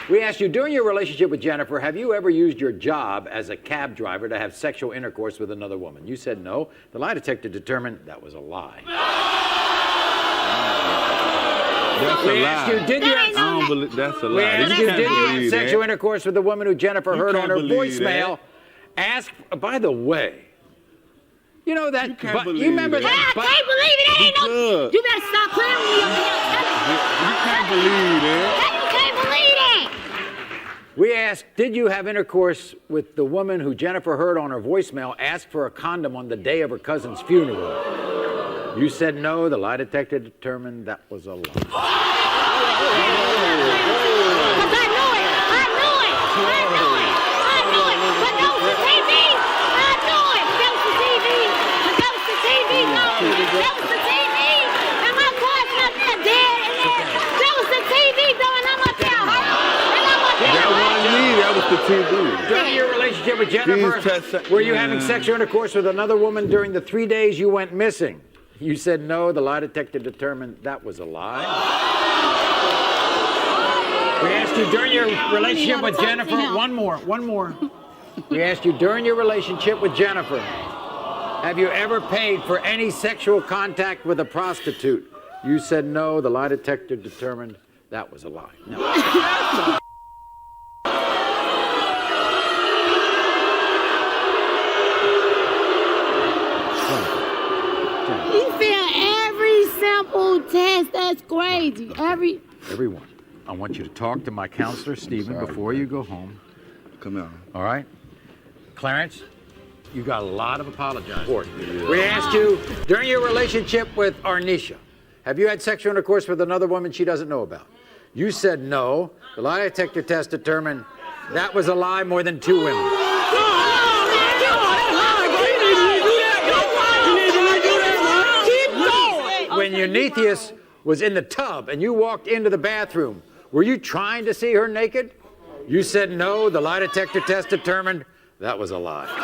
We asked you, during your relationship with Jennifer, have you ever used your job as a cab driver to have sexual intercourse with another woman? You said no. The lie detector determined that was a lie. That's We a asked lie. you, did you I don't believe that's a We lie. asked you, did you have sexual intercourse with the woman who Jennifer heard on her voicemail? Ask, by the way, you know that, but you remember that. I can't believe it. Ain't no. You better stop playing with me over here. You can't believe that. How you can't believe that? We asked, did you have intercourse with the woman who Jennifer heard on her voicemail ask for a condom on the day of her cousin's funeral? You said no. The lie detector determined that was a lie. Because I knew it. I knew it. I knew it. I knew it. But that was the TV. I knew it. That was the TV. That was the TV. No. That was the TV. And my car's not there dead. That was the TV, though, and I'm up there. And I'm up there. That wasn't me. That was the TV. During your relationship with Jennifer, were you having sexual intercourse with another woman during the 3 days you went missing? You said no. The lie detector determined that was a lie. We asked you during your relationship with Jennifer. One more. We asked you during your relationship with Jennifer, have you ever paid for any sexual contact with a prostitute? You said no. The lie detector determined that was a lie. No. He failed every simple test. That's crazy. Everyone, I want you to talk to my counselor, Stephen, before you go home. Come on. All right? Clarence, you got a lot of apologizing for. We asked you, during your relationship with Arnisha, have you had sexual intercourse with another woman she doesn't know about? You said no. The lie detector test determined that was a lie, more than 2 women. When Eunethius was in the tub and you walked into the bathroom, were you trying to see her naked? You said no. The lie detector test determined that was a lie. You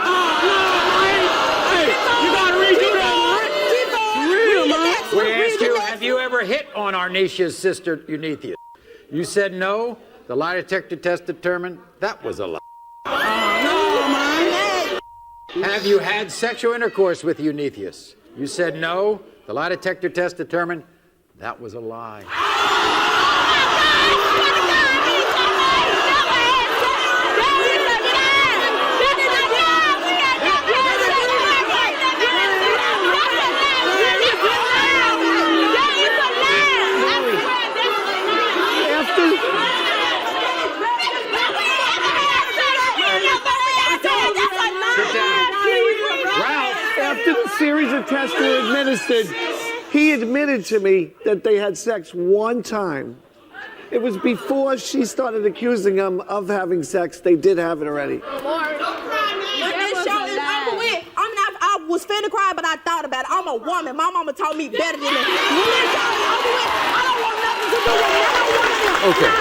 gotta redo that, man. We asked you, have you ever hit on Arnisha's sister, Eunethius? You said no. The lie detector test determined that was a lie. Have you had sexual intercourse with Eunethius? You said no. The lie detector test determined that was a lie. After the series of tests were administered, he admitted to me that they had sex one time. It was before she started accusing him of having sex. They did have it already. This show is over with. I was finna cry, but I thought about it. I'm a woman. My mama told me better than that. When this show is over with, I don't want nothing to do with it. Okay.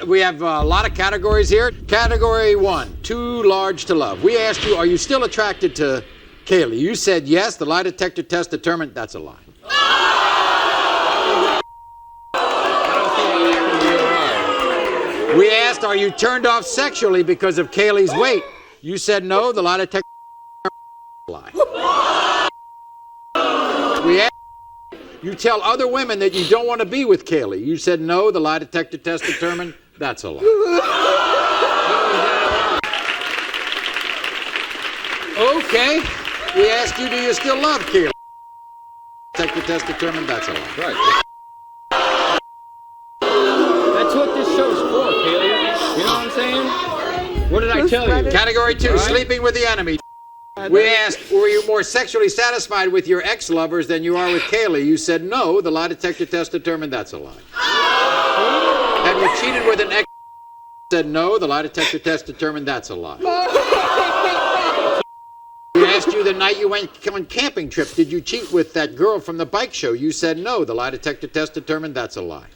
We have a lot of categories here. Category 1, too large to love. We asked you, are you still attracted to Kaylee? You said yes. The lie detector test determined that's a lie. We asked, are you turned off sexually because of Kaylee's weight? You said no. The lie detector lie. We asked, you tell other women that you don't want to be with Kaylee. You said no. The lie detector test determined that's a lie. Okay. We asked you, do you still love Kaylee? Detector test determined that's a lie. Right. That's what this show's for, Kaylee. You know what I'm saying? What did I tell you? Category 2, sleeping with the enemy. We asked, were you more sexually satisfied with your ex-lovers than you are with Kaylee? You said no. The lie detector test determined that's a lie. Have you cheated with an ex? Said no. The lie detector test determined that's a lie. We asked you the night you went on camping trip, did you cheat with that girl from the bike show? You said no. The lie detector test determined that's a lie.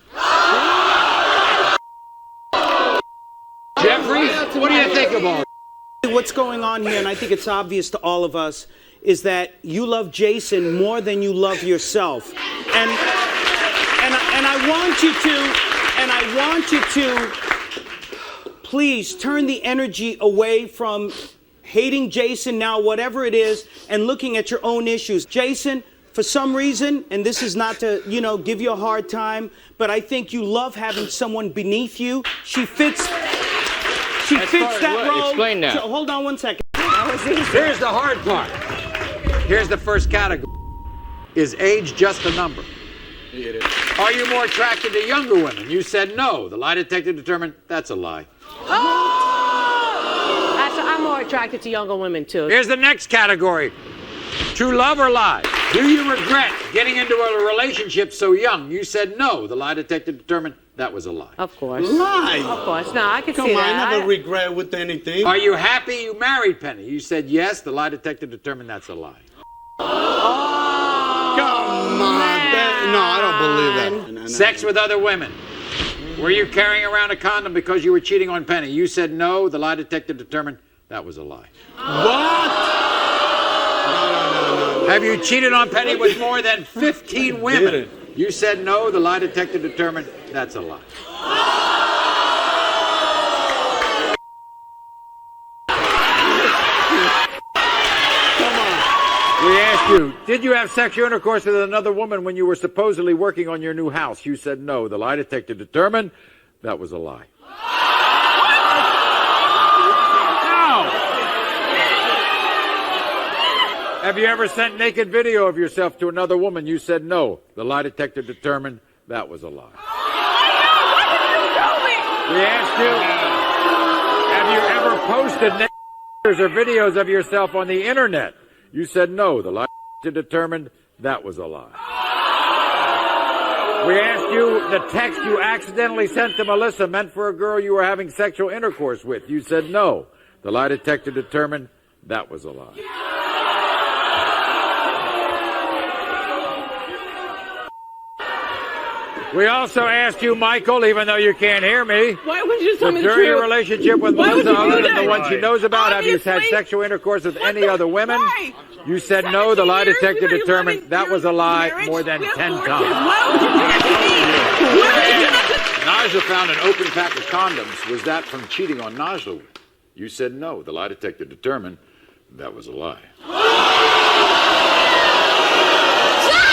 Jeffrey, what do you think of all? What's going on here, and I think it's obvious to all of us, is that you love Jason more than you love yourself. And I want you to, and I want you to please turn the energy away from hating Jason now, whatever it is, and looking at your own issues. Jason, for some reason, and this is not to, give you a hard time, but I think you love having someone beneath you. She fits that role. Explain that. Hold on one second. Here's the hard part. Here's the first category. Is age just a number? It is. Are you more attracted to younger women? You said no. The lie detector determined that's a lie. I'm more attracted to younger women, too. Here's the next category. True love or lie? Do you regret getting into a relationship so young? You said no. The lie detector determined that was a lie. Of course. Lie. Of course. No, I can Come see on, that. I never regret with anything. Are you happy you married Penny? You said yes. The lie detector determined that's a lie. Come on. No, I don't believe that. Sex with other women. Were you carrying around a condom because you were cheating on Penny? You said no. The lie detector determined that was a lie. What? No. Have you cheated on Penny with more than 15 women? You said no. The lie detector determined that's a lie. We asked you, did you have sexual intercourse with another woman when you were supposedly working on your new house? You said no. The lie detector determined that was a lie. No! Have you ever sent naked video of yourself to another woman? You said no. The lie detector determined that was a lie. We asked you, have you ever posted naked pictures or videos of yourself on the internet? You said no. The lie detector determined that was a lie. We asked you, the text you accidentally sent to Melissa meant for a girl you were having sexual intercourse with. You said no. The lie detector determined that was a lie. We also asked you, Michael, even though you can't hear me, Why would you tell me the during your truth? relationship with Why would Melissa, you do other than the that? one she knows about, have you had Obviously. sexual intercourse with any the- other women? Why? You said no. The lie 17 years, detector we've been determined loving that was a lie marriage. more than We have 10 4 times. kids. Why would you do that to me? Why would you do that to Najla found an open pack of condoms. Was that from cheating on Najla? You said no. The lie detector determined that was a lie.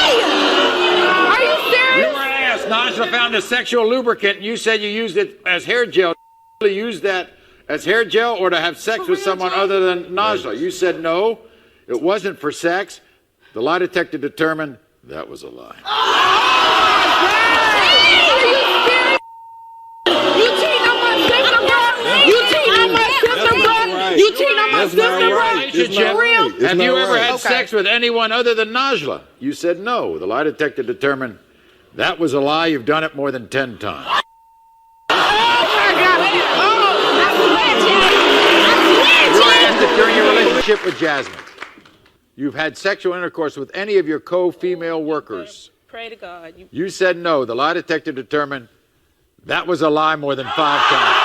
Are you You serious? were asked, Najla found a sexual lubricant, and you said you used it as hair gel. You used that as hair gel or to have sex with someone other than Najla? You said no. It wasn't for sex. The lie detector determined that was a lie. You cheating on my sister, bro? You cheating on my sister, bro? You cheating on my That's not sister, bro? right. It's not right. It's Have not you ever right. had sex with anyone other than Najla? You said no. The lie detector determined that was a lie. You've done it more than 10 times. Oh, my God. Oh, I swear, Jay. I You were swear, asked if during your relationship with Jasmine, you've had sexual intercourse with any of your co-female workers. Pray to God. You said no. The lie detector determined that was a lie more than 5 times.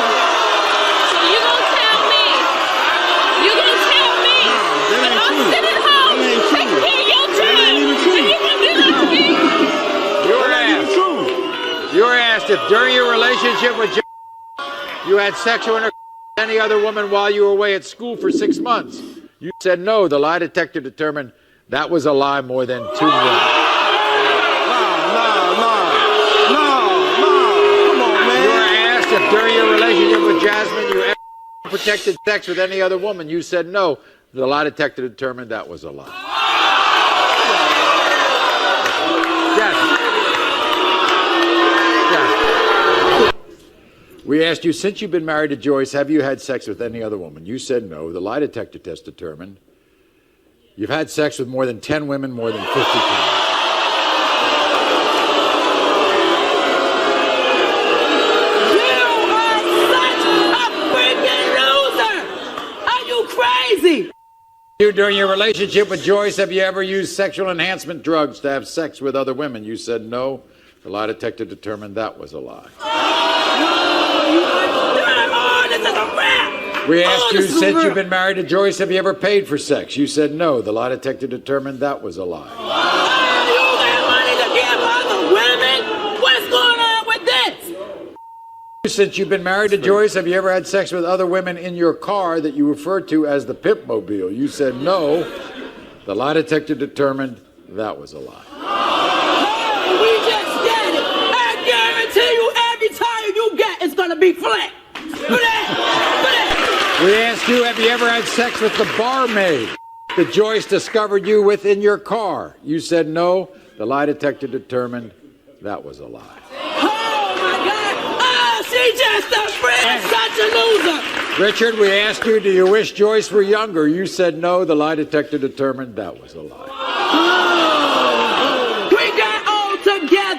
So you gonna tell me? You gonna tell me? When I'm sitting home, taking care of your children, and you gonna do that to me? You were asked if during your relationship with Jasmine, you had sexual intercourse with any other woman while you were away at school for 6 months. You said no. The lie detector determined that was a lie more than 2 women. Come on, man. You were asked if during your relationship with Jasmine you ever protected sex with any other woman. You said no. The lie detector determined that was a lie. Jasmine. We asked you, since you've been married to Joyce, have you had sex with any other woman? You said no. The lie detector test determined you've had sex with more than 10 women more than 50 times. Crazy. You, during your relationship with Joyce, have you ever used sexual enhancement drugs to have sex with other women? You said no. The lie detector determined that was a lie. We asked you, since you've been married to Joyce, have you ever paid for sex? You said no. The lie detector determined that was a lie. You got money to give Since you've been married to Joyce, have you ever had sex with other women in your car that you refer to as the pimp-mobile? You said no. The lie detector determined that was a lie. We just did it. I guarantee you every tire you get is going to be flat. We asked you, have you ever had sex with the barmaid that Joyce discovered you with in your car? You said no. The lie detector determined that was a lie. Oh, my God. Oh, she just a friend. Such a loser. Richard, we asked you, do you wish Joyce were younger? You said no. The lie detector determined that was a lie.